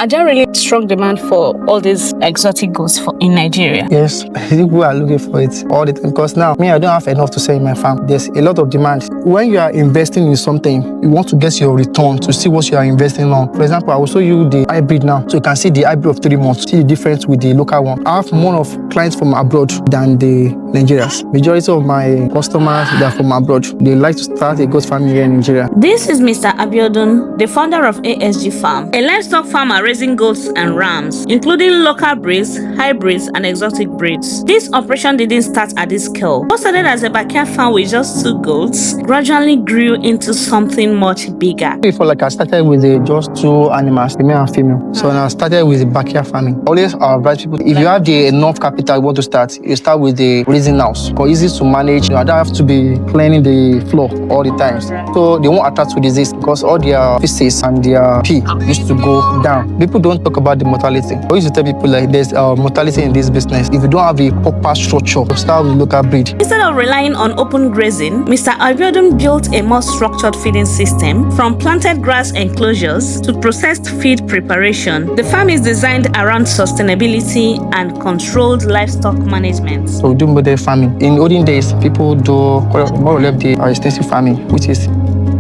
are there really strong demand for all these exotic goods in Nigeria? Yes, people are looking for it all the time because now, I don't have enough to sell in my farm. There's a lot of demand. When you are investing in something, you want to get your return to see what you are investing on. For example, I will show you the hybrid now. So you can see the hybrid of 3 months, see the difference with the local one. I have more of clients from abroad than the Nigerians. Majority of my customers, they are from abroad. They like to start a goat farm here in Nigeria. This is Mr. Abiodun, the founder of ASG Farm, a livestock farmer raising goats and rams, including local breeds, hybrids, and exotic breeds. This operation didn't start at this scale. What started as a backyard farm with just 2 goats gradually grew into something much bigger. Before, I started with just 2 animals, male and female. So I started with the backyard farming. Always advise people, if you have the enough capital you want to start, you start with the raising house. Because easy to manage. I don't have to be cleaning the floor all the time. So they won't attach to disease because all their feces and their pee used to go down. People don't talk about the mortality. I used to tell people there's mortality in this business. If you don't have a proper structure, start with local breed. Instead of relying on open grazing, Mr. Abiodun built a more structured feeding system from planted grass enclosures to processed feed preparation. The farm is designed around sustainability and controlled livestock management. So we do modern farming. In olden days, people do more or less the extensive farming, which is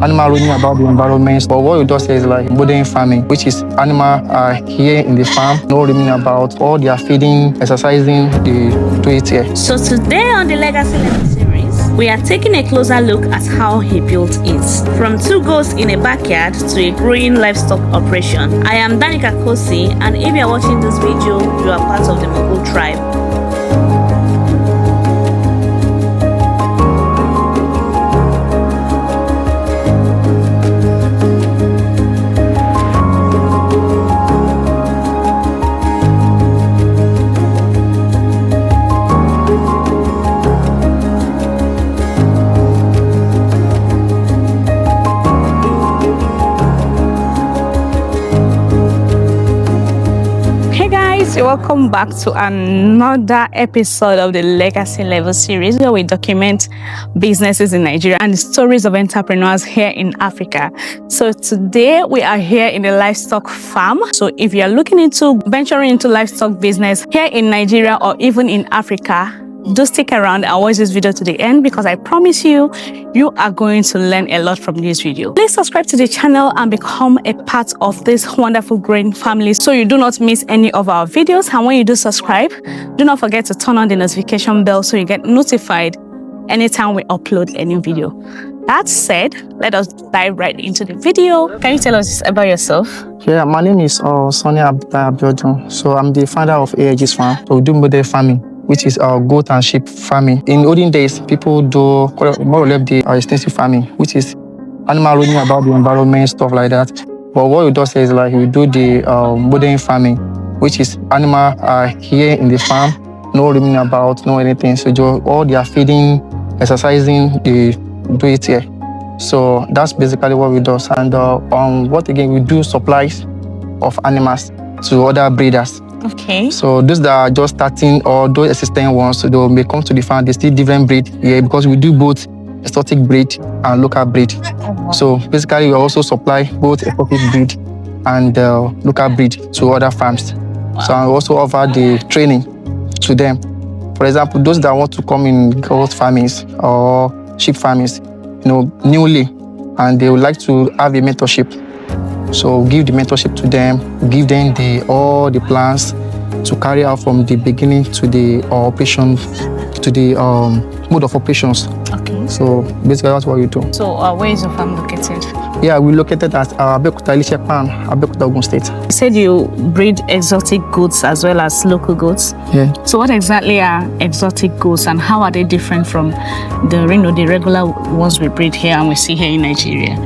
animal learning about the environment. But what we do say is modern farming, which is animal are here in the farm, no roaming about, all their feeding, exercising, they do it here. So today on the Legacy Level series, we are taking a closer look at how he built it. From 2 goats in a backyard to a growing livestock operation. I am Danica Kosi, and if you are watching this video, you are part of the Mogul tribe. Welcome back to another episode of the Legacy Level series, where we document businesses in Nigeria and the stories of entrepreneurs here in Africa. So today we are here in the livestock farm. So if you are looking into venturing into livestock business here in Nigeria or even in Africa, do stick around and watch this video to the end, because I promise you, you are going to learn a lot from this video. Please subscribe to the channel and become a part of this wonderful growing family so you do not miss any of our videos. And when you do subscribe, do not forget to turn on the notification bell so you get notified anytime we upload a new video. That said, let us dive right into the video. Can you tell us about yourself? Yeah, my name is Abiodun. So I'm the founder of ASG Farm. So we do modern farming, which is goat and sheep farming. In olden days, people do more or less the extensive farming, which is animal learning about the environment, stuff like that. But what we do say is we do the modern farming, which is animal are here in the farm, no roaming about, no anything. So all their feeding, exercising, they do it here. So that's basically what we do. And what again, we do supplies of animals to other breeders. Okay. So those that are just starting or those existing ones, so they may come to the farm, they still different breed here because we do both exotic breed and local breed. So basically we also supply both exotic breed and local breed to other farms. Wow. So I also offer the training to them. For example, those that want to come in goat farmings or sheep farmings, newly, and they would like to have a mentorship. So give the mentorship to them, give them all the plans to carry out from the beginning to the operation, to the mode of operations. Okay. So basically that's what we do. So where is your farm located? Yeah, we're located at Abiodun, Ogun State. You said you breed exotic goats as well as local goats. Yeah. So what exactly are exotic goats and how are they different from the regular ones we breed here and we see here in Nigeria?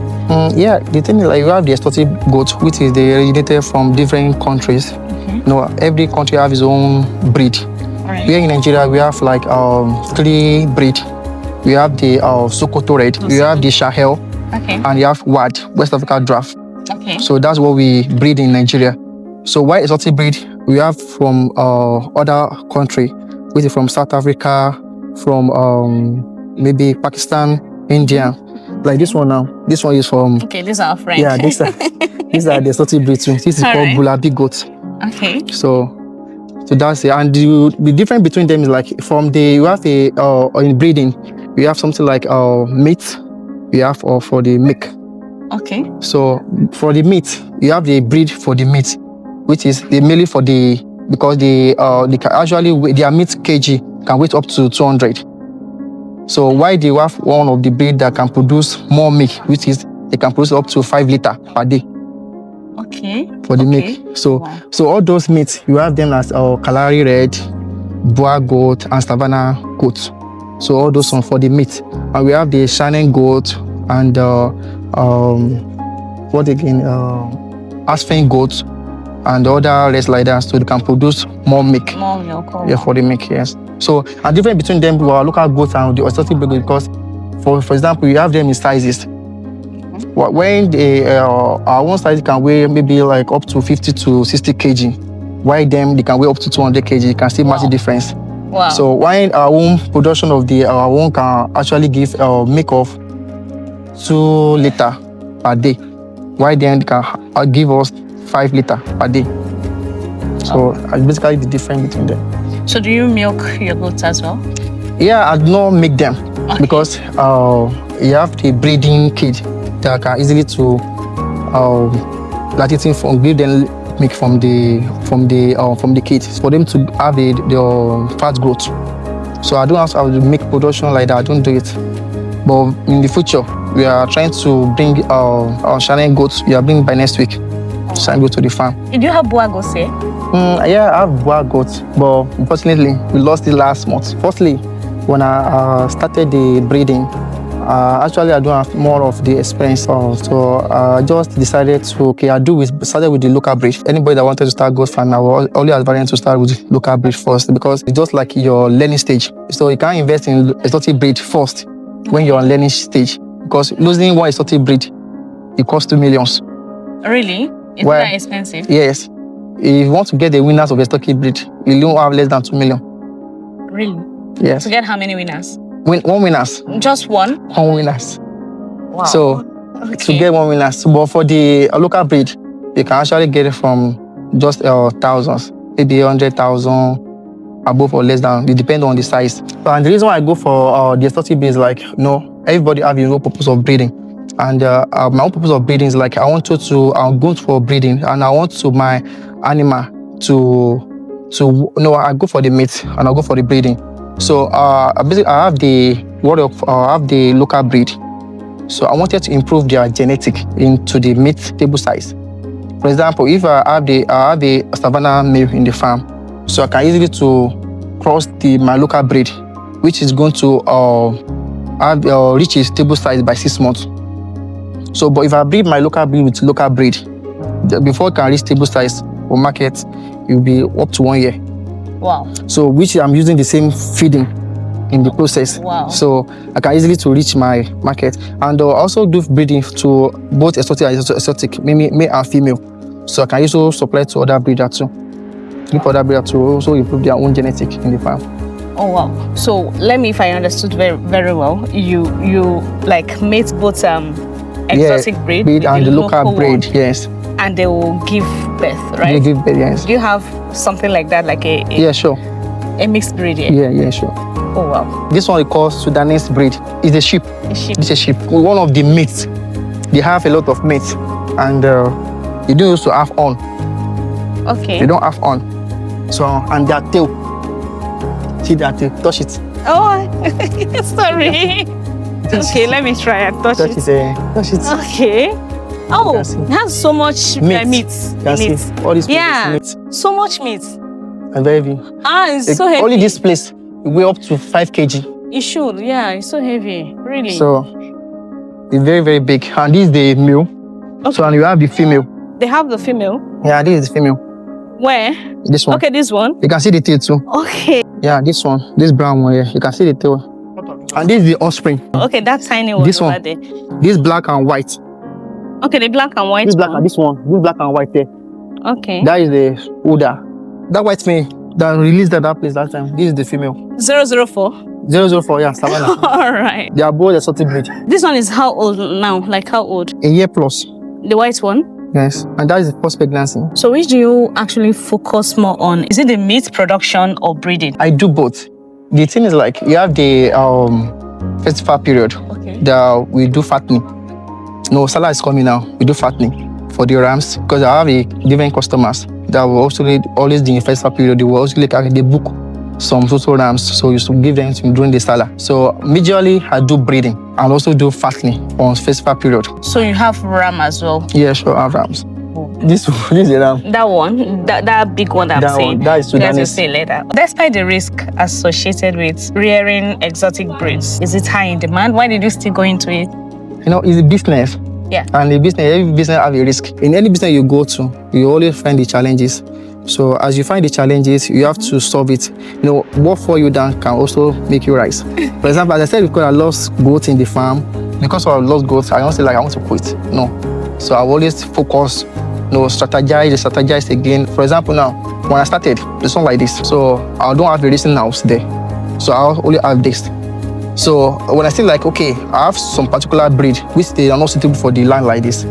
Yeah, the thing is you have the exotic goat, which is they originated from different countries. Okay. Every country has its own breed. Right. Here in Nigeria, we have 3 breed. We have the Sokoto Red, we have the Sahel, okay, and you have WAD, West Africa Draft. Okay. So that's what we breed in Nigeria. So why exotic breed? We have from other country, which is from South Africa, from maybe Pakistan, India. Like this one now. This one is from. Okay, these are our friends. Yeah, these are the exotic breed too. This is All called right. Bulabi goat. Okay. So that's it. And the difference between them is like from the you have a in breeding, you have something like meat, you have for the milk. Okay. So for the meat, you have the breed for the meat, which is the mainly for the because they can actually their meat kg can weight up to 200. So why they have one of the breed that can produce more milk, which is they can produce up to 5 liters per day. Okay. For the milk. So all those meats, you have them as Kalahari Red, Boer goat, and Savannah goat. So all those ones for the meat. And we have the Shannon goat and what again? Aspen goat and other rest like that. So they can produce more milk. More milk. Yeah, for the milk, yes. So a difference between them, our local goats and the exotic breed, because for example, you have them in sizes. When our one size can weigh maybe like up to 50 to 60 kg, while them they can weigh up to 200 kg. You can see massive difference. Wow. So while our own production of our own can actually give milk of 2 liters per day, while them can give us 5 liters per day. So basically the difference between them. So do you milk your goats as well? Yeah, I do not make them because you have the breeding cage that can easily to give them milk from the cage for them to have the fat growth. So I don't have to make production like that. I don't do it. But in the future, we are trying to bring our Shannon goats. We are bringing by next week. Shannon goat to the farm. Do you have Boer goats here? Yeah, I have Boer goats, but unfortunately, we lost it last month. Firstly, when I started the breeding, actually I don't have more of the experience, so I just decided to started with the local breed. Anybody that wanted to start goat farm, I will only advise them to start with local breed first, because it's just like your learning stage. So you can't invest in exotic breed first when you're on learning stage, because losing one exotic breed, it costs 2 million. Really? Is that expensive? Yes. If you want to get the winners of exotic breed, you don't have less than 2 million. Really? Yes. To get how many winners? One winners. Just one? One winners. Wow. So to get one winners, but for the local breed, you can actually get it from just thousands, maybe 100,000 above or less than. It depends on the size. And the reason why I go for the exotic breed is like, everybody have his own purpose of breeding. And my own purpose of breeding is like I'm going for breeding, and I want my animal I go for the meat and I go for the breeding. So basically I have the local breed. So I wanted to improve their genetic into the meat table size. For example, if I have the Savannah male in the farm, so I can easily to cross my local breed, which is going to reach its table size by 6 months. So, but if I breed my local breed with local breed, before it can reach table size for market, it will be up to 1 year. Wow. So, which I'm using the same feeding in the process. Wow. So I can easily to reach my market, and also do breeding to both exotic and exotic, male and female. So I can also supply to other breeders too. Give other breeders to also improve their own genetic in the farm. Oh wow! So let me, if I understood very very well, you like mate both exotic breed and the local breed, yes. And they will give birth, right? They give birth, yes. Do you have something like that, like a yeah, sure. A mixed breed here? Yeah, sure. Oh wow! This one we call Sudanese breed. It's a sheep. It's a sheep. One of the meats. They have a lot of meat, and you don't used to have on. Okay. They don't have on. So and their tail. See their tail. Touch it. Oh, sorry. Okay, let me try and touch it. Touch it. Okay. Oh, it has so much meat in it. All this meat. So much meat. And very heavy. It's so heavy. Only this place weigh up to 5 kg. It should, yeah. It's so heavy, really. So it's very very big. And this is the male. Okay. So and you have the female. They have the female. Yeah, this is the female. Where? This one. Okay, this one. You can see the tail too. Okay. Yeah, this one. This brown one here. You can see the tail. And this is the offspring. Okay, that tiny one. This one. There. This black and white. Okay, the black and white. This black and this one. This black and white there. Okay. That is the older. That white male that released at that place last time. This is the female. 004. 004, yeah, Savannah. All right. They are both exotic breed. This one is how old now? Like how old? A year plus. The white one? Yes, and that is the first pregnancy. So which do you actually focus more on? Is it the meat production or breeding? I do both. The thing is like, you have the festival period. Okay. That we do fattening. No, Salah is coming now. We do fattening for the rams because I have a different customers that will also always during the festival period. They will also they book some total rams, so you should give them during the Salah. So majorly I do breeding and also do fattening on festival period. So you have ram as well? Yeah, sure, I have rams. This is a ram. That one, that big one that I'm saying. That is Sudanese. Let's say later. Despite the risk associated with rearing exotic breeds, is it high in demand? Why did you still go into it? You know, it's a business. Yeah. And the business, every business have a risk. In any business you go to, you always find the challenges. So as you find the challenges, you have to solve it. You know, what fall you down can also make you rise. For example, as I said, because I lost goats in the farm, because I lost goats, I don't say like I want to quit. No. So I always focus, strategize again. For example, now, when I started, it's not like this. So I don't have a racing house there. So I only have this. So when I say like, okay, I have some particular breed which they are not suitable for the land like this.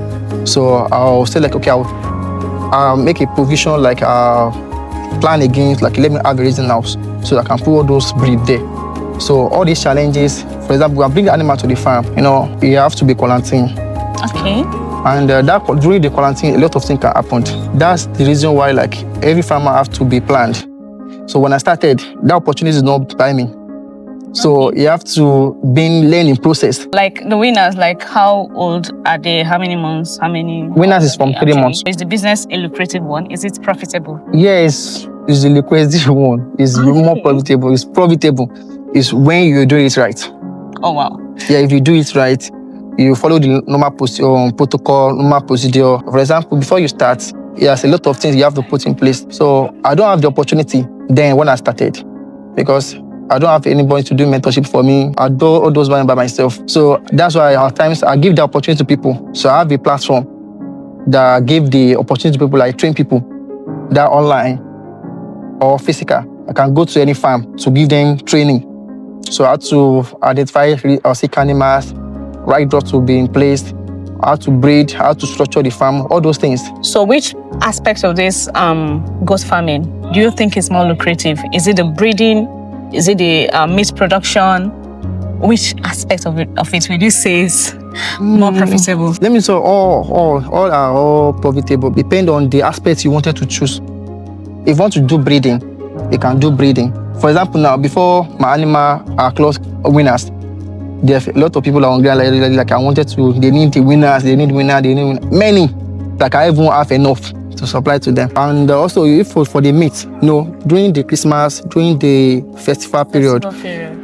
So I'll say like, okay, I'll make a provision like plan against, like let me have a racing house so that I can put all those breed there. So all these challenges, for example, when I bring the animal to the farm, you know, you have to be quarantined. Okay. And during the quarantine, a lot of things can happen. That's the reason why like every farmer have to be planned. So when I started, that opportunity is not by me. So you have to be learning process. Like the winners, like how old are they? How many months? How many? Winners is from 3 months. Is the business a lucrative one? Is it profitable? Yes, it's the lucrative one. It's more profitable. It's profitable. It's when you do it right. Oh wow. Yeah, if you do it right, you follow the normal protocol, normal procedure. For example, before you start, there's a lot of things you have to put in place. So I don't have the opportunity then when I started because I don't have anybody to do mentorship for me. I do all those by myself. So that's why at times I give the opportunity to people. So I have a platform that give the opportunity to people, like train people that online or physical. I can go to any farm to give them training. So I have to identify or sick animals, right drugs to be in place, how to breed, how to structure the farm, all those things. So which aspects of this goat farming do you think is more lucrative? Is it the breeding? Is it the meat production? Which aspect of it would you say is more profitable? Let me say all are all profitable. Depend on the aspects you wanted to choose. If you want to do breeding, you can do breeding. For example, now before my animal are close winners, there's a lot of people are hungry like I wanted to. They need the winners. They need winner. They need winner. Many. Like I even have enough to supply to them. And also, if for the meat, during the Christmas, during the festival period,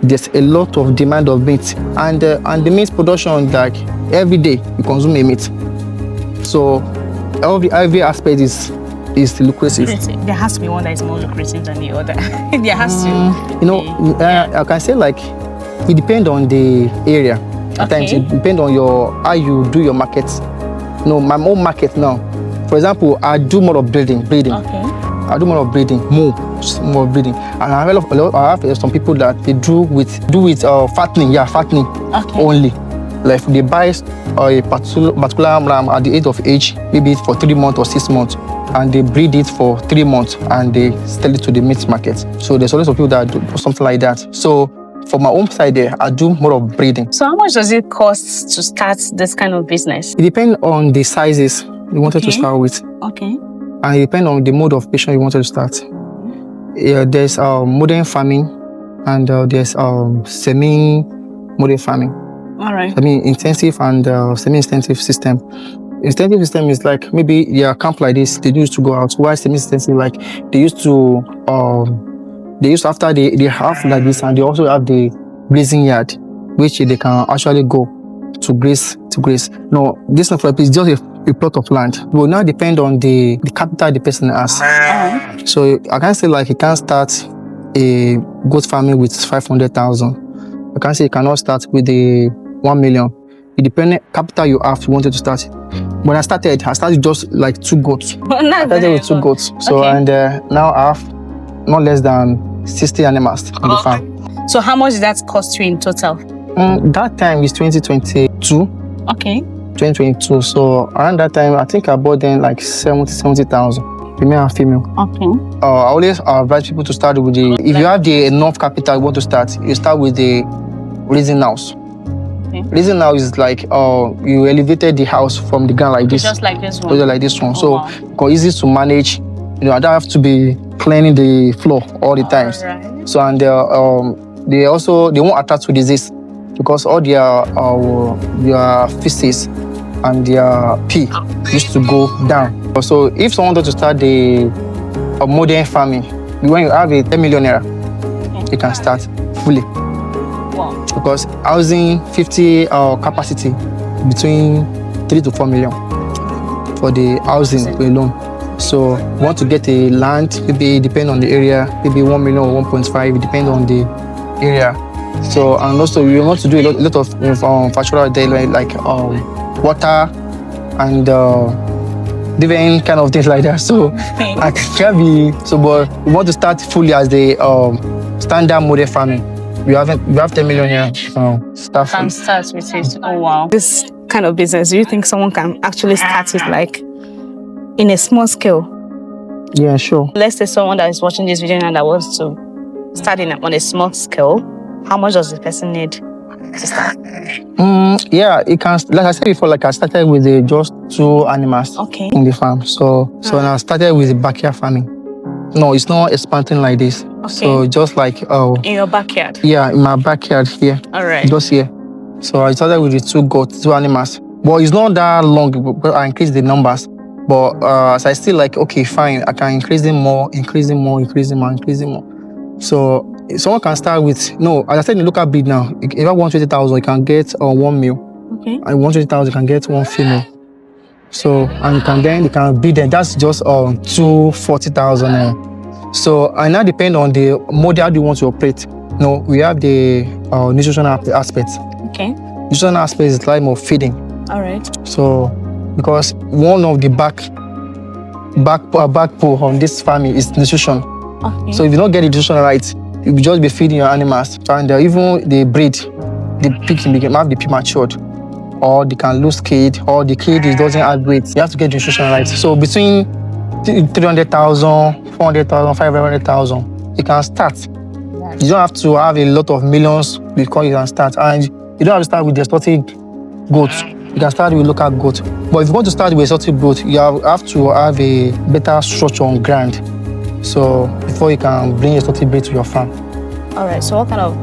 there's a lot of demand of meat. And the meat production, like every day, you consume a meat. So every aspect is lucrative. There has to be one that is more lucrative than the other. There has to. I can say like it depends on the area. At times it depends on how you do your market. My own market now. For example, I do more of breeding. Okay. I do more of breeding, more breeding. And I have some people that they do with fattening. Yeah, fattening only. Like they buy a particular ram at the age, maybe for 3 months or 6 months, and they breed it for 3 months and they sell it to the meat market. So there's always some people that do something like that. So for my own side there, I do more of breeding. So how much does it cost to start this kind of business? It depends on the sizes you wanted to start with. Okay. And it depends on the mode of operation you wanted to start. Yeah, there's modern farming and there's semi-modern farming. All right. I mean, intensive and semi-intensive system. Intensive system is like maybe camp like this, they used to go out. While semi-intensive, like they used to after they have like this, and they also have the grazing yard, which they can actually go to graze. No, this not for a place, just a plot of land. It will now depend on the capital the person has. So I can say like you can't start a goat farming with 500,000. I can say you cannot start with the 1 million. It depends capital you have. You wanted to start. When I started just like 2 goats. I started with 2 goats. So and now I have not less than 60 animals on the farm. So how much did that cost you in total? That time is 2022. Okay. 2022. So around that time, I think I bought them like 70,000, female and female. Okay. I always advise people to start with the, if you have the enough capital you want to start, you start with the raising house. Okay. Raising house is like you elevated the house from the ground like this. Just like this one. Just like this one. Oh, so wow. it's easy to manage. You know, I don't have to be cleaning the floor all the times. Right. So and they won't attach to disease because all their feces and their pee used to go down. So if someone wants to start a modern farming, when you have a 10 million naira, you can start fully. Wow. Because housing 50 capacity between 3 to 4 million for the housing alone. So you want to get a land, maybe depend on the area, maybe 1 million or 1.5, depend on the area. So and also we want to do a lot of factual there like water and different kind of things like that. So I can't be so, but we want to start fully as the standard model farming. We have 10 million here. Start Can start with it. Oh wow. This kind of business, do you think someone can actually start it like in a small scale? Yeah, sure. Let's say someone that is watching this video and that wants to start on a small scale. How much does the person need to start? Yeah, it can. Like I said before, like I started with just 2 animals in the farm. So when I started with the backyard farming. No, it's not expanding like this. Okay. So just like in your backyard? Yeah, in my backyard here. All right. Just here. So I started with the 2 goats, 2 animals. But it's not that long, but I increased the numbers. But so I still like, okay, fine, I can increase them more. So someone can start with, as I said in the local breed now, if I want 20,000, you can get 1 male. Okay. And 120,000, you can get 1 female. So, and you can breed them. That's just 240,000. So, and that depends on the model you want to operate. We have the nutritional aspect. Okay. Nutritional aspect is like more feeding. All right. So, because one of the back pull on this farming is nutrition. Okay. So if you don't get the nutrition right, you'll just be feeding your animals. And even the breed, the pig can have the prematured, or they can lose kid, or the kid doesn't add weight. You have to get the nutrition right. So between 300,000, 400,000, 500,000, you can start. You don't have to have a lot of millions before you can start. And you don't have to start with the exotic goats. You can start with local goat. But if you want to start with exotic goat, you have to have a better structure on ground. So before you can bring exotic breed to your farm. All right. So what kind of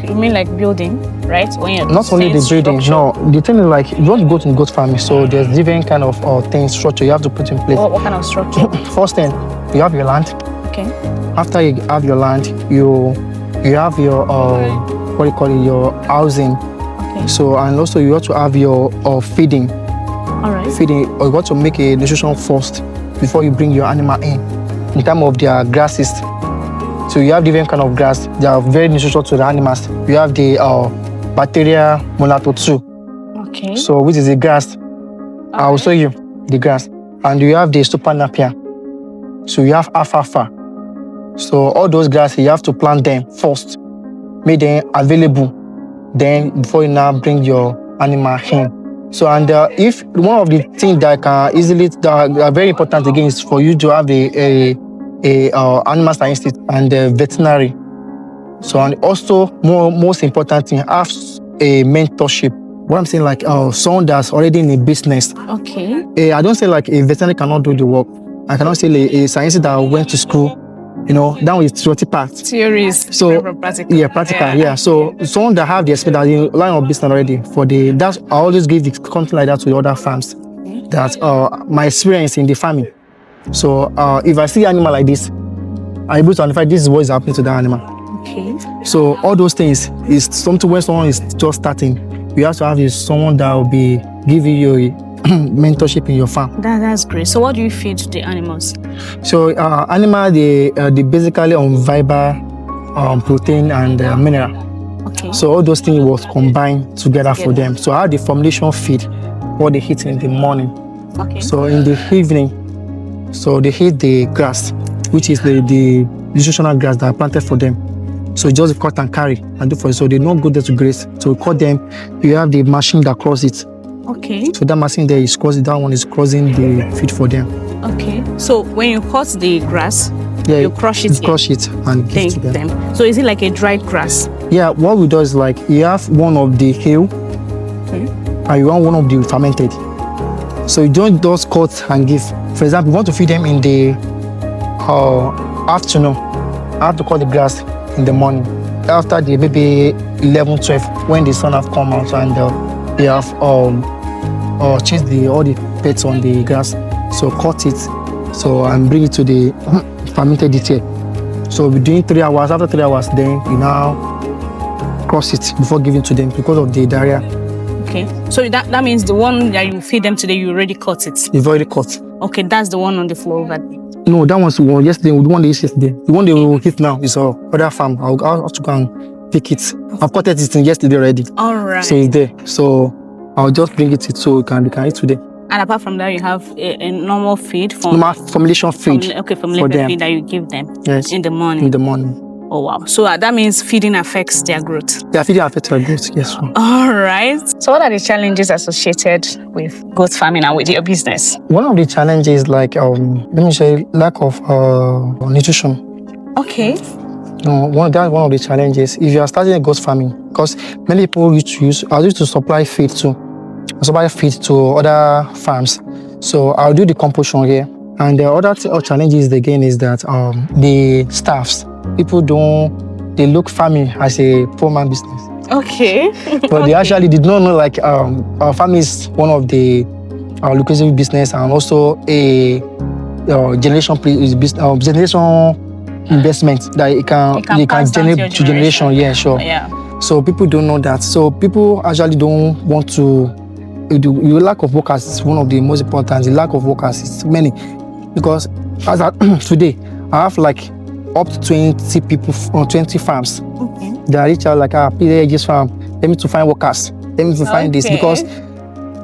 you mean like building, right? When you're not only the breeding. No, the thing is like you want to go to goat farming. So there's different kind of things structure you have to put in place. What kind of structure? First thing, you have your land. Okay. After you have your land, you have your your housing. Okay. So and also you have to have your feeding. All right. Feeding, or you want to make a nutrition first before you bring your animal in terms of their grasses. So you have different kind of grass. They are very nutritious to the animals. You have the bacteria molato 2. Okay. So which is the grass. I will show you the grass. And you have the super napier. So you have alfalfa. So all those grasses, you have to plant them first, make them available, then before you now bring your animal in. So and if one of the things that can that are very important again is for you to have a animal science and veterinary. So and also most important thing, have a mentorship. What I'm saying, like someone that's already in a business. Okay. I don't say like a veterinary cannot do the work. I cannot say like a scientist that went to school, that was theory part. Theories. So practical. Yeah, practical. Yeah. So someone that have the experience, line of business already I always give the something like that to the other farms. Okay. That my experience in the farming. So if I see animal like this, I'm able to identify this is what is happening to that animal. Okay. So all those things is something when someone is just starting, you have to have someone that will be giving you mentorship in your farm. That's great. So what do you feed the animals? So animal they basically on fiber, protein and mineral. Okay. So all those things was combined together for them. So I have the formulation feed what they eat in the morning. Okay. So in the evening, so they eat the grass, which is the nutritional grass that I planted for them. So just cut and carry and do for it. So they don't go there to graze. So we cut them. You have the machine that cross it. Okay. So that machine there is crossing. That one is crossing the feed for them. Okay. So when you cut the grass, Yeah, you crush it. You crush it and give to them. So is it like a dried grass? Yeah. What we do is like you have one of the hay, and you want one of the fermented. So you don't just cut and give. For example, you want to feed them in the afternoon. I have to cut the grass in the morning. After the maybe 11, 12, when the sun have come out and they have chased all the pets on the grass. So cut it. So and bring it to the fermented detail. So we're doing 3 hours. After 3 hours, then you now cross it before giving to them because of the diarrhea. Okay. So that means the one that you feed them today, you already cut it. You've already cut. Okay, that's the one on the floor over there. No, that one's the one yesterday. The one they used yesterday. The one they will hit now is other farm. I'll have to go and pick it. I've cut it yesterday already. All right. So it's there. So I'll just bring it so we can eat today. And apart from that, you have a normal feed normal formulation feed. Formulation feed that you give them. Yes. In the morning. In the morning. Oh wow. So that means feeding affects their growth. Yeah, feeding affects their growth. Yes. All right. So what are the challenges associated with goat farming and with your business? One of the challenges, like let me say, lack of nutrition. Okay. No, that's one of the challenges. If you are starting a goat farming, because many people used to supply feed to other farms. So I'll do the composition here. And the other challenges again is that the staffs, people they look farming as a poor man business. Okay. But they actually did not know like our farming is one of the lucrative business and also a generation investment that it can generate to generation. Yeah, sure. Yeah. So people don't know that. So people actually don't want to. The lack of workers is one of the most important. The lack of workers is many, because as today I have like up to 20 people on 20 farms. Okay. They are reach out like ASG Farm. Let me to find workers. Let me to find this, because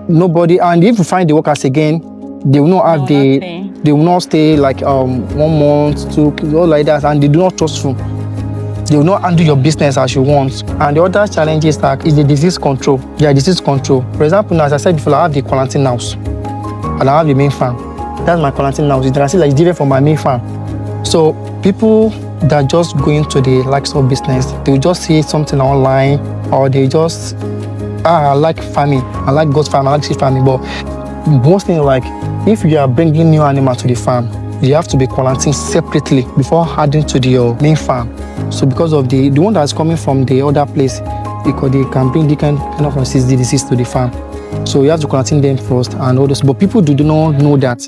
nobody. And if you find the workers again, they will not have they will not stay like 1 month, 2, all like that, and they do not trust you. They will not handle your business as you want. And the other challenge is the disease control. Yeah, disease control. For example, now, as I said before, I have the quarantine house and I have the main farm. That's my quarantine house. You can see like it's different from my main farm. So people that just go into the livestock business, they will just see something online, or they just I like farming, I like goat farming, I like sheep farming. But most things, like if you are bringing new animals to the farm, you have to be quarantined separately before adding to your main farm. So because of the one that's coming from the other place, because they can bring different kind of disease to the farm. So you have to quarantine them first and all those. But people do not know that.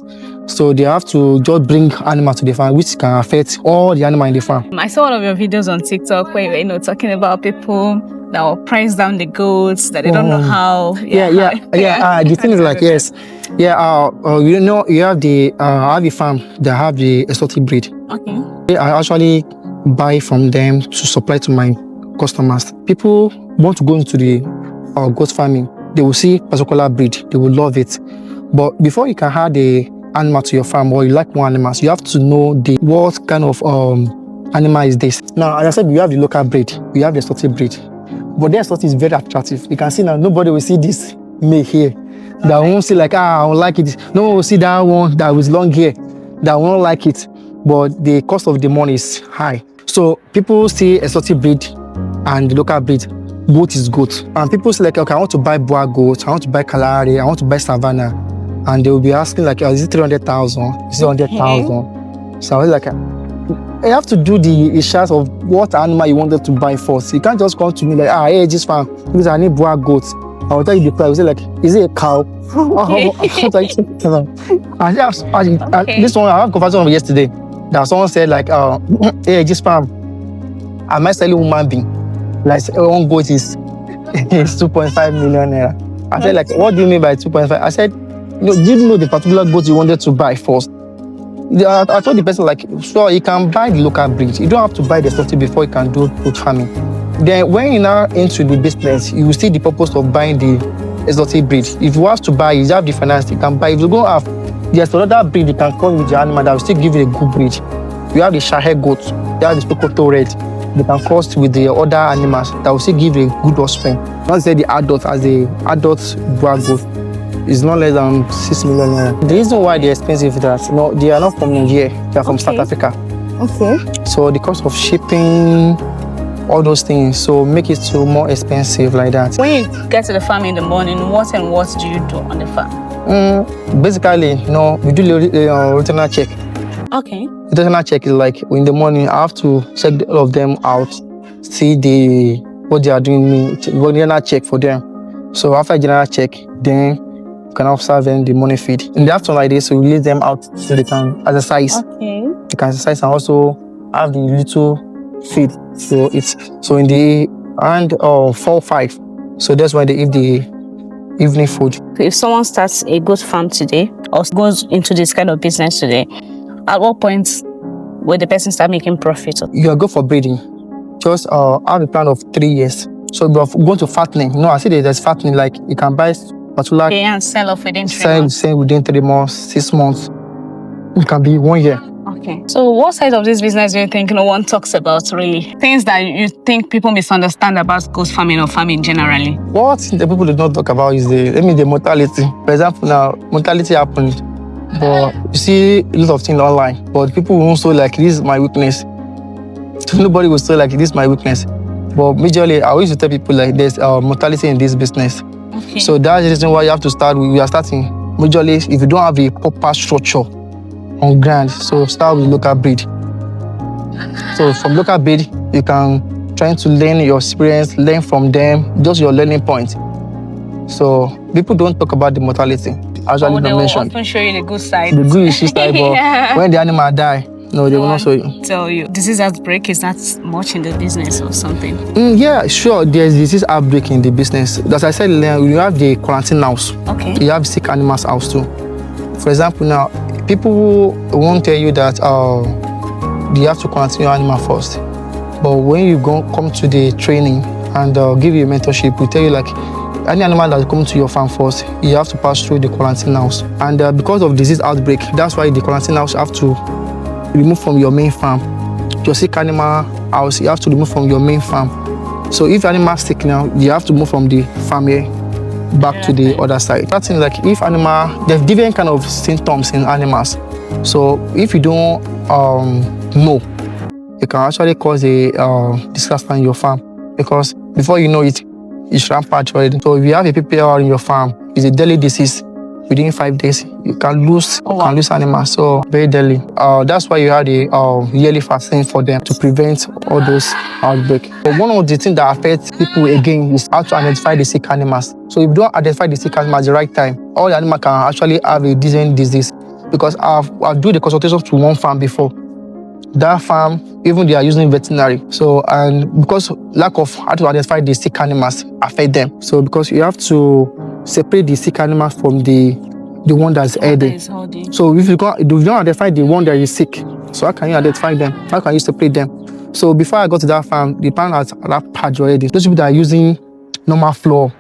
So they have to just bring animals to the farm, which can affect all the animals in the farm. I saw one of your videos on TikTok where you were talking about people that will price down the goats, that they don't know how. The thing is like, yes. Yeah, you have I have a farm that have the exotic breed. Okay. I actually buy from them to supply to my customers. People want to go into the goat farming. They will see particular breed, they will love it. But before you can add the animal to your farm, or you like more animals, you have to know what kind of animal is this. Now, as I said, you have the local breed, you have the exotic breed. But the exotic is very attractive. You can see now, nobody will see this male here. That won't see like, I don't like it. No one will see that one that with long hair, that won't like it. But the cost of the money is high. So people see exotic breed and the local breed. Goat is goat. And people say like, okay, I want to buy Boa goat, I want to buy Kalahari, I want to buy Savannah. And they will be asking like, is it 300,000? Is it 100,000? So I was like, you have to do the issues of what animal you wanted to buy first. You can't just come to me like, hey, just farm, because I need Boa goat. I will tell you the price. You say like, is it a cow? Okay. This one, I have a conversation yesterday. That someone said like, hey, just farm, am I selling human being? Like one goat is 2.5 million naira. I said like, what do you mean by 2.5? I said, did you know the particular goat you wanted to buy first? I told the person like, sure, you can buy the local breed. You don't have to buy the exotic before you can do goat farming. Then when you're now into the business, you will see the purpose of buying the exotic breed. If you have to buy, you have the finance, you can buy. If you don't have, there's another breed you can come with the animal that will still give you a good breed. You have the Shahe goat, you have the Sokoto red, they can cross with the other animals that will still give a good offspring. Not say the adult, as the adult boar goat is not less than 6 million naira. The reason why they're expensive is that they are not from Nigeria, they are from South Africa. Okay. So the cost of shipping, all those things, so make it so more expensive like that. When you get to the farm in the morning, what do you do on the farm? Basically, we do routine check. Okay. Routine check is like in the morning, I have to check all of them out, see what they are doing, general check for them. So after general check, then you can observe them the morning feed. In the afternoon like this, we release them out so they can exercise. Okay. They can exercise and also have the little feed. So in the around 4-5. So that's why they eat the evening food. If someone starts a goat farm today or goes into this kind of business today, at what point will the person start making profit? You are good for breeding. Just have a plan of 3 years. So if you go to fattening, I see that there's fattening, like you can buy particular and sell off within 3 months. Sell within 3 months, 6 months. It can be 1 year. Okay. So what side of this business do you think no one talks about really? Things that you think people misunderstand about goat farming or farming generally? What the people do not talk about is the mortality. For example, now mortality happened, but you see a lot of things online. But people won't say like this is my weakness. Nobody will say like this is my weakness. But majorly, I always tell people like there's mortality in this business. Okay. So that's the reason why you have to start. We are starting majorly if you don't have a proper structure on ground, so start with local breed. So from local breed, you can try to learn your experience, learn from them, just your learning point. So people don't talk about the mortality. Actually, they will mention. often show you the good side. The good is side, but when the animal die, no, they will not show you. Tell you disease outbreak is not much in the business or something. Yeah, sure. There's disease outbreak in the business. As I said, you have the quarantine house. Okay. You have sick animals house too. For example, now people won't tell you that you have to quarantine your animal first. But when you come to the training and give you a mentorship, we tell you like any animal that comes to your farm first, you have to pass through the quarantine house. And because of disease outbreak, that's why the quarantine house have to remove from your main farm. Your sick animal house, you have to remove from your main farm. So if animal sick now, you have to move from the farm here back to the other side. That's like if there's different kind of symptoms in animals. So if you don't know, it can actually cause a disaster in your farm, because before you know it, it's rampant already. So if you have a PPR in your farm, it's a deadly disease. Within 5 days, you can lose animals. So very deadly. That's why you had a yearly vaccine for them to prevent all those outbreaks. But one of the things that affects people again is how to identify the sick animals. So if you don't identify the sick animals at the right time, all the animals can actually have a different disease. Because I've do the consultation to one farm before. That farm, even they are using veterinary. So, and because lack of how to identify the sick animals affect them. So because you have to separate the sick animals from the one that's healthy. So if you don't identify the one that is sick, so how can you identify them? How can you separate them? So before I got to that farm, the farm has that patch already. Those people that are using normal floor.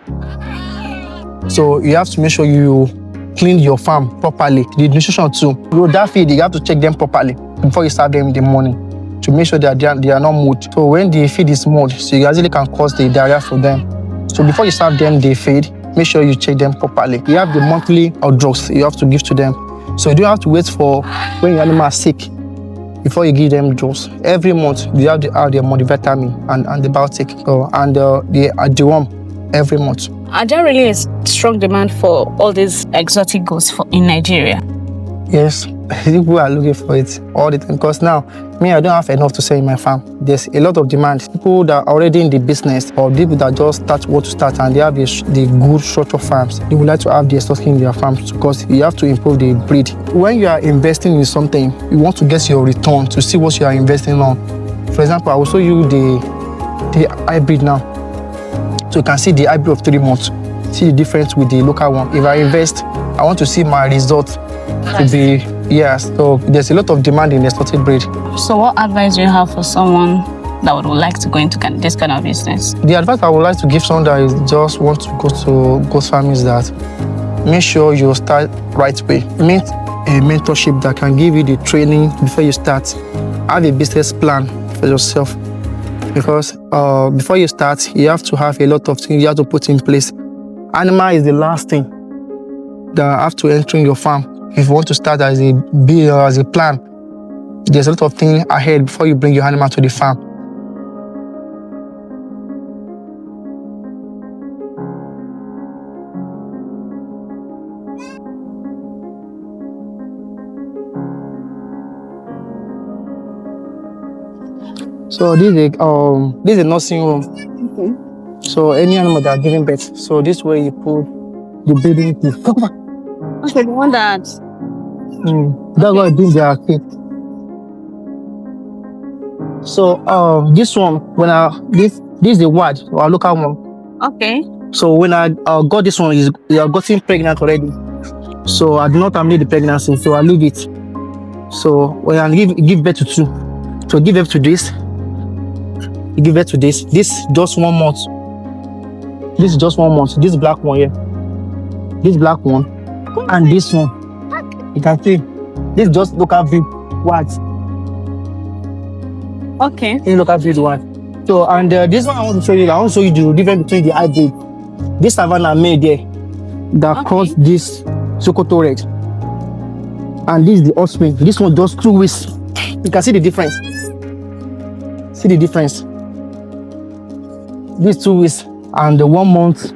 So you have to make sure you clean your farm properly. The nutrition too. That feed, you have to check them properly before you start them in the morning to make sure that they are not mold. So when the feed is mold, so you actually can cause the diarrhea for them. So before you serve them the feed, make sure you check them properly. You have the monthly drugs you have to give to them. So you don't have to wait for when your animal is sick before you give them drugs. Every month you have to add their multivitamin and antibiotic and the deworm every month. Are there really a strong demand for all these exotic goats in Nigeria? Yes, people are looking for it all the time, because now, I don't have enough to sell in my farm. There's a lot of demand. People that are already in the business, or people that just want to start and they have the good structured farms, they would like to have the exotic in their farms because you have to improve the breed. When you are investing in something, you want to get your return to see what you are investing on. For example, I will show you the hybrid now. So you can see the hybrid of 3 months. See the difference with the local one. If I invest, I want to see my result to be, yes. So there's a lot of demand in the exotic breed. So what advice do you have for someone that would like to go into this kind of business? The advice I would like to give someone that is just want to go to goat farming is that make sure you start right way. Meet a mentorship that can give you the training before you start. Have a business plan for yourself. because before you start, you have to have a lot of things you have to put in place. Animal is the last thing that have to enter in your farm. If you want to start as a plan, there's a lot of things ahead before you bring your animal to the farm. So this is a nursing room. Okay. So any animal that are giving birth. So this way you put the breeding teeth. Okay, the one that. That's why I bring their kid. So this one, when this is the word, our local one. Okay. So when I got this one, you are getting pregnant already. So I do not terminate the pregnancy, so I leave it. So when I give birth to two, so give birth to this, you give birth to this. This just 1 month. This is just 1 month. This black one here. This black one, and this one. You can see. This is just local breed words. Okay. In local breed one. So and this one I want to show you. I want to show you the difference between the hybrid. This Savannah made there that caused this Sokoto red, and this is the offspring. This one just 2 weeks. You can see the difference. See the difference. These 2 weeks and the 1 month.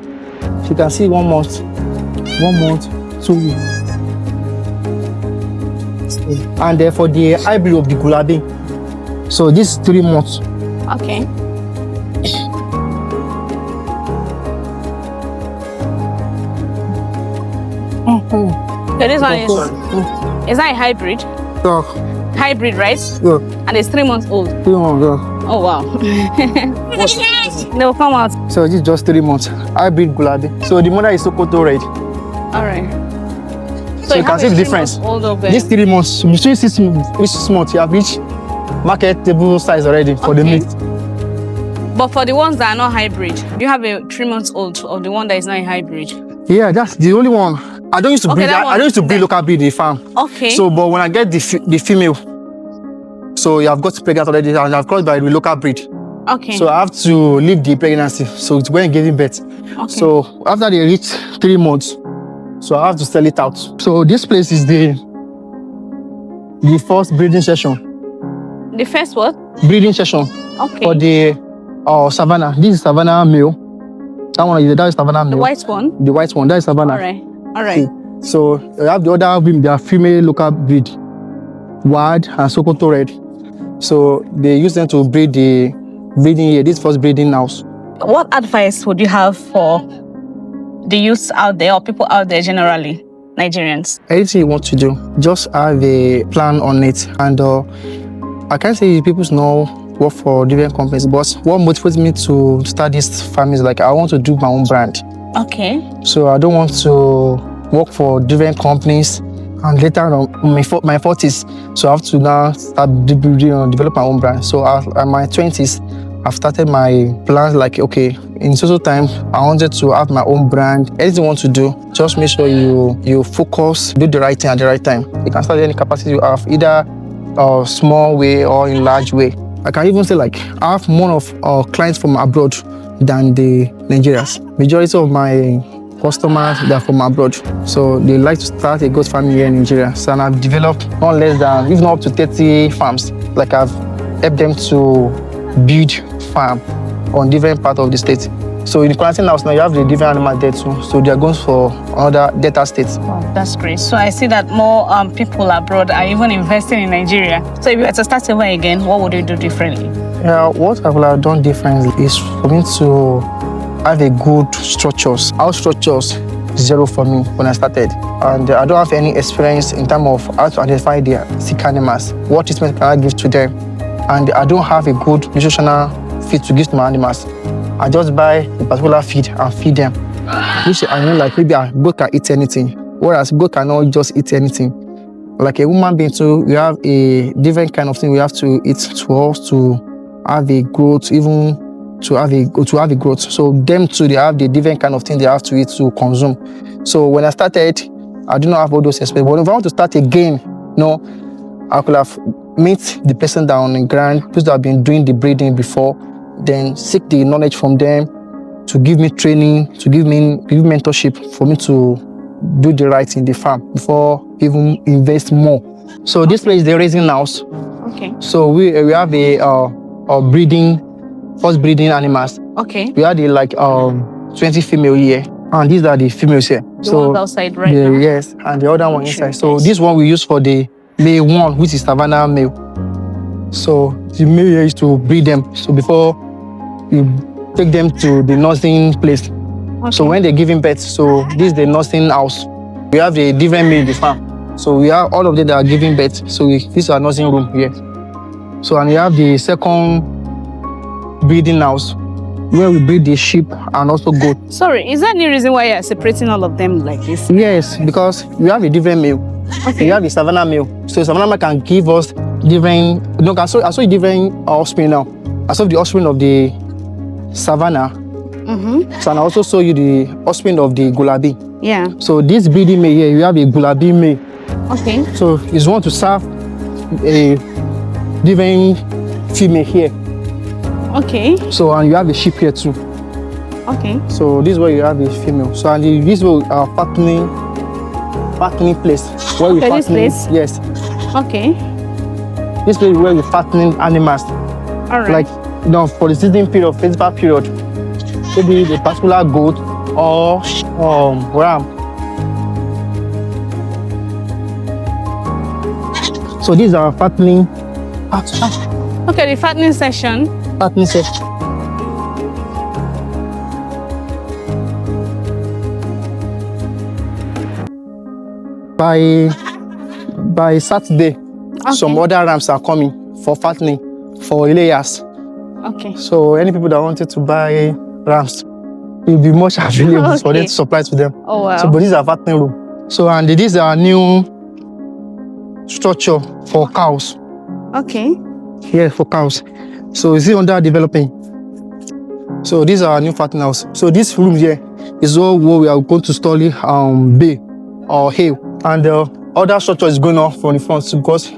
You can see 1 month, 2 weeks. And for the hybrid of the Gulabi, so this is 3 months. Okay. So this one is that a hybrid? Yeah. Hybrid, right? Yeah. And it's 3 months old. 3 months, yeah. Oh wow. They'll come out. So this is just 3 months. Hybrid Gulabi. So the mother is Sokoto red. All right. So you can see the difference. These 3 months, between 6 months, you have reached marketable size already for the meat. But for the ones that are not hybrid, you have a 3 months old of the one that is not a hybrid. Yeah, that's the only one. I don't used to breed. I don't used to breed local breed in the farm. Okay. So, but when I get the female, so you have got pregnant already, and I've got by the local breed. Okay. So I have to leave the pregnancy. So it's when giving birth. Okay. So after they reach 3 months, so I have to sell it out. So this place is the first breeding session. The first what? Breeding session. Okay. For the Savannah. This is Savannah male. That is Savannah male. The white one? The white one. That is Savannah. All right. All right. So I have the other women. They are female local breed, Wad and Sokoto red. So they use them to breed the breeding here. This first breeding house. What advice would you have for the youths out there or people out there generally, Nigerians? Anything you want to do, just have a plan on it. And I can't say people know work for different companies, but what motivates me to start this farm is like I want to do my own brand. Okay. So I don't want to work for different companies and later on my 40s. So I have to now start develop my own brand. So at my 20s, I've started my plans like, okay, in social time, I wanted to have my own brand. Anything you want to do, just make sure you focus, do the right thing at the right time. You can start any capacity you have, either small way or in large way. I can even say like I have more of clients from abroad than the Nigerians. Majority of my customers, they're from abroad. So they like to start a goat farm here in Nigeria. So and I've developed not less than, if not up to 30 farms. Like I've helped them to build farm on different parts of the state. So in the quarantine house now, you have the different animals there too. So they are going for other data states. Wow, that's great. So I see that more people abroad are even investing in Nigeria. So if you were to start over again, what would you do differently? Yeah, what I would have done differently is for me to have a good structures. Our structures, zero for me when I started. And I don't have any experience in terms of how to identify the sick animals. What treatment can I give to them? And I don't have a good nutritional feed to give to my animals. I just buy a particular feed and feed them. Which I know like maybe a goat can eat anything, whereas goat cannot just eat anything. Like a human being too, we have a different kind of thing we have to eat for us to have a growth, even to have a growth. So them too, they have the different kind of thing they have to eat to consume. So when I started, I do not have all those experiences. But if I want to start again, I could have meet the person down on the ground, people that have been doing the breeding before, then seek the knowledge from them to give me training, to give me mentorship for me to do the right in the farm before even invest more. So this place is the raising house. Okay. So we have a breeding, first breeding animals. Okay. We have the 20 female here, and these are the females here. The ones outside right now. Yes, and the other one inside. So Yes. this one we use for the male one, which is Savannah male. So the male here is to breed them. So before you take them to the nursing place. Okay. So when they're giving birth, so this is the nursing house. We have the different male in the farm. So we have all of them that are giving birth. So this is our nursing room here. So and we have the second breeding house where we breed the sheep and also goat. Sorry, is there any reason why you're separating all of them like this? Yes, because we have a different male. Okay. We have the Savannah male. So Savannah male can give us different, I saw different offspring now. I saw the offspring of the Savannah. So and I also show you the offspring of the Gulabi. Yeah. So this breeding male here, you have a Gulabi male. Okay. So it's want to serve a different female here. Okay. So and you have a sheep here too. Okay. So this is where you have a female. So and this will fattening place where we this fattening. place? Yes. Okay. This place is where we fattening animals. All right. Like for the season period, festival period, maybe the particular goat or ram. So these are fattening. Okay, the fattening session. Fattening session. By Saturday, some other rams are coming for fattening for layers. Okay. So any people that wanted to buy rams, it will be much available for them to supply to them. Oh wow. So but these are fattening room. So and these are new structure for cows. Okay. Here for cows. So is it under developing? So these are new fattening house. So this room here is all where we are going to store bay or hay. And the other structure is going on from the front because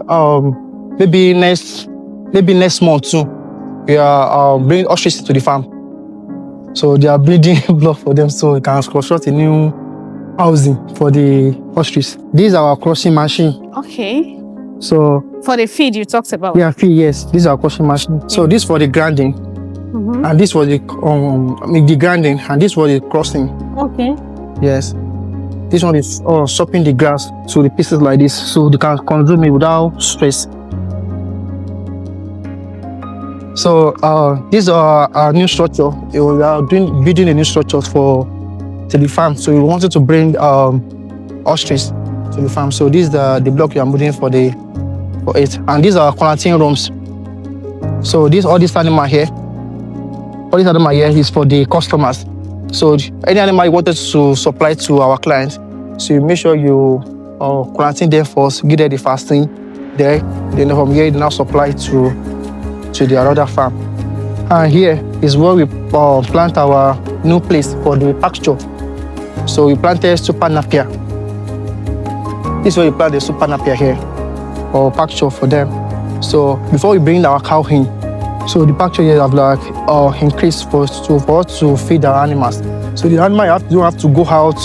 maybe next month too, we are bringing ostriches to the farm. So they are breeding block for them, so we can construct a new housing for the ostriches. These are our crushing machine. Okay. So for the feed you talked about. Yeah, feed, yes. These are crushing machine. So this for the grinding, and this for the grinding, and this for the crossing. Okay. Yes. This one is chopping the grass to the pieces like this, so they can consume it without stress. So these are our new structure. We are building a new structure to the farm. So we wanted to bring ostriches to the farm. So this is the block we are moving for it. And these are quarantine rooms. So all this animal here is for the customers. So any animal you wanted to supply to our clients, so you make sure you quarantine them first, give them the fasting there, then from here you now supply to the other farm. And here is where we plant our new place for the pasture. So we planted super napier. This is where we plant the super napier here, or pasture for them. So before we bring our cow in, so the pasture here have increased for us to feed our animals. So the animal don't have to go out,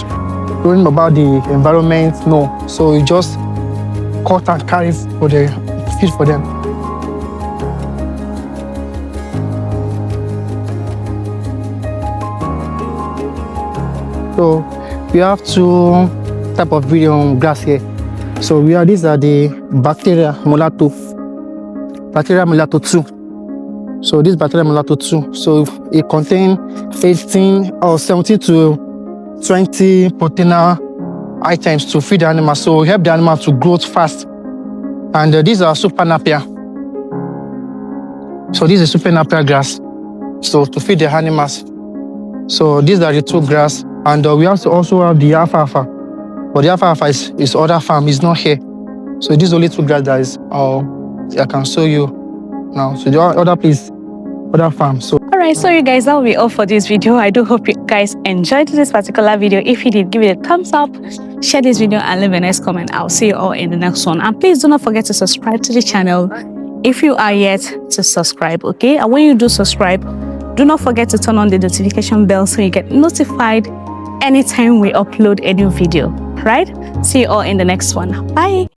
worrying about the environment, no. So you just cut and carry for the feed for them. So we have two type of breeding on grass here. So these are the bacteria mulatto 2. So this bacteria mulatto 2. So it contains 18 or 17 to 20 proteinal items to feed the animal. So help the animal to grow fast. And these are super napier. So this is super napier grass. So to feed the animals. So these are the two grass. And we also have the alfalfa. But the alfalfa is other farm, it's not here. So this only two grass that is I can show you now. So the other place, other farm. So alright, so you guys, that will be all for this video. I do hope you guys enjoyed this particular video. If you did, give it a thumbs up, share this video, and leave a nice comment. I'll see you all in the next one. And please do not forget to subscribe to the channel if you are yet to subscribe, okay? And when you do subscribe, Do not forget to turn on the notification bell so you get notified anytime we upload a new video, right? See you all in the next one. Bye.